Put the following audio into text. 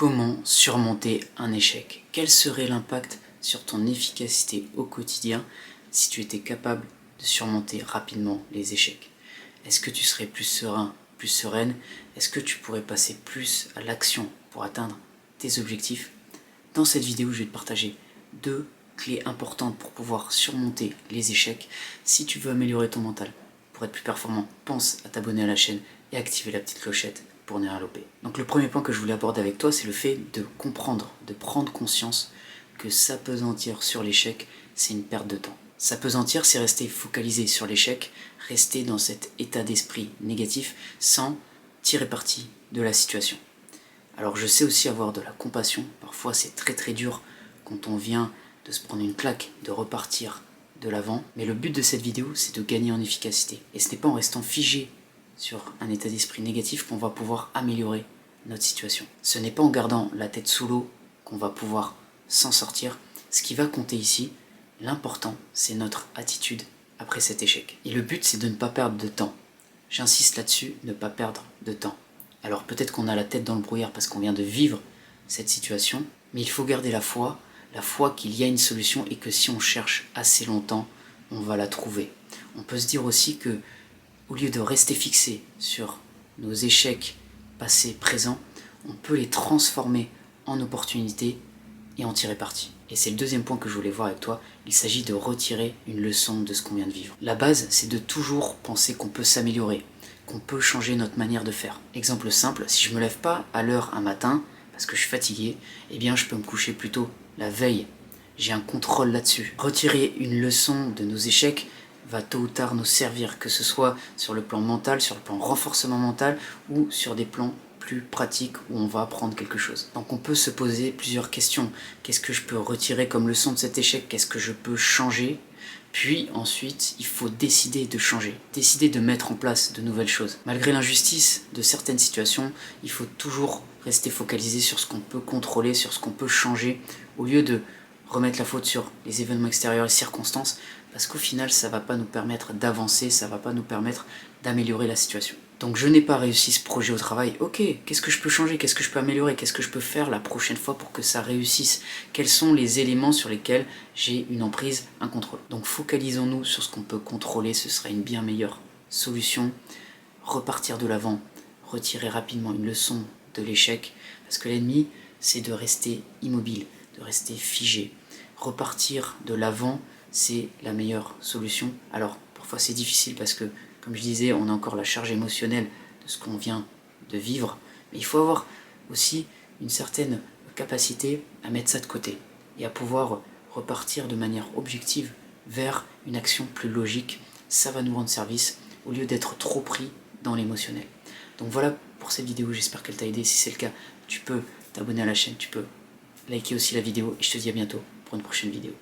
Comment surmonter un échec? Quel serait l'impact sur ton efficacité au quotidien si tu étais capable de surmonter rapidement les échecs? Est-ce que tu serais plus serein, plus sereine? Est-ce que tu pourrais passer plus à l'action pour atteindre tes objectifs? Dans cette vidéo, je vais te partager 2 clés importantes pour pouvoir surmonter les échecs. Si tu veux améliorer ton mental pour être plus performant, pense à t'abonner à la chaîne et activer la petite clochette pour ne rien louper. Donc le premier point que je voulais aborder avec toi, c'est le fait de comprendre, de prendre conscience que s'appesantir sur l'échec, c'est une perte de temps. S'appesantir, c'est rester focalisé sur l'échec, rester dans cet état d'esprit négatif sans tirer parti de la situation. Alors je sais aussi avoir de la compassion, parfois c'est très dur quand on vient de se prendre une claque, de repartir de l'avant, mais le but de cette vidéo, c'est de gagner en efficacité. Et ce n'est pas en restant figé sur un état d'esprit négatif qu'on va pouvoir améliorer notre situation. Ce n'est pas en gardant la tête sous l'eau qu'on va pouvoir s'en sortir. Ce qui va compter ici, l'important, c'est notre attitude après cet échec. Et le but, c'est de ne pas perdre de temps. J'insiste là-dessus, ne pas perdre de temps. Alors peut-être qu'on a la tête dans le brouillard parce qu'on vient de vivre cette situation, mais il faut garder la foi qu'il y a une solution et que si on cherche assez longtemps, on va la trouver. On peut se dire aussi que au lieu de rester fixé sur nos échecs passés, présents, on peut les transformer en opportunités et en tirer parti. Et c'est le deuxième point que je voulais voir avec toi, il s'agit de retirer une leçon de ce qu'on vient de vivre. La base, c'est de toujours penser qu'on peut s'améliorer, qu'on peut changer notre manière de faire. Exemple simple, si je me lève pas à l'heure un matin, parce que je suis fatigué, eh bien je peux me coucher plus tôt la veille. J'ai un contrôle là-dessus. Retirer une leçon de nos échecs va tôt ou tard nous servir, que ce soit sur le plan mental, sur le plan renforcement mental ou sur des plans plus pratiques où on va apprendre quelque chose. Donc on peut se poser plusieurs questions. Qu'est-ce que je peux retirer comme leçon de cet échec? Qu'est-ce que je peux changer? Puis ensuite, il faut décider de changer, décider de mettre en place de nouvelles choses. Malgré l'injustice de certaines situations, il faut toujours rester focalisé sur ce qu'on peut contrôler, sur ce qu'on peut changer, au lieu de remettre la faute sur les événements extérieurs et circonstances, parce qu'au final, ça ne va pas nous permettre d'avancer, ça ne va pas nous permettre d'améliorer la situation. Donc je n'ai pas réussi ce projet au travail, ok, qu'est-ce que je peux changer, qu'est-ce que je peux améliorer, qu'est-ce que je peux faire la prochaine fois pour que ça réussisse? Quels sont les éléments sur lesquels j'ai une emprise, un contrôle? Donc focalisons-nous sur ce qu'on peut contrôler, ce sera une bien meilleure solution. Repartir de l'avant, retirer rapidement une leçon de l'échec, parce que l'ennemi, c'est de rester immobile, de rester figé. Repartir de l'avant, c'est la meilleure solution. Alors, parfois c'est difficile parce que, comme je disais, on a encore la charge émotionnelle de ce qu'on vient de vivre, mais il faut avoir aussi une certaine capacité à mettre ça de côté et à pouvoir repartir de manière objective vers une action plus logique. Ça va nous rendre service au lieu d'être trop pris dans l'émotionnel. Donc voilà pour cette vidéo, j'espère qu'elle t'a aidé. Si c'est le cas, tu peux t'abonner à la chaîne, tu peux liker aussi la vidéo et je te dis à bientôt pour une prochaine vidéo.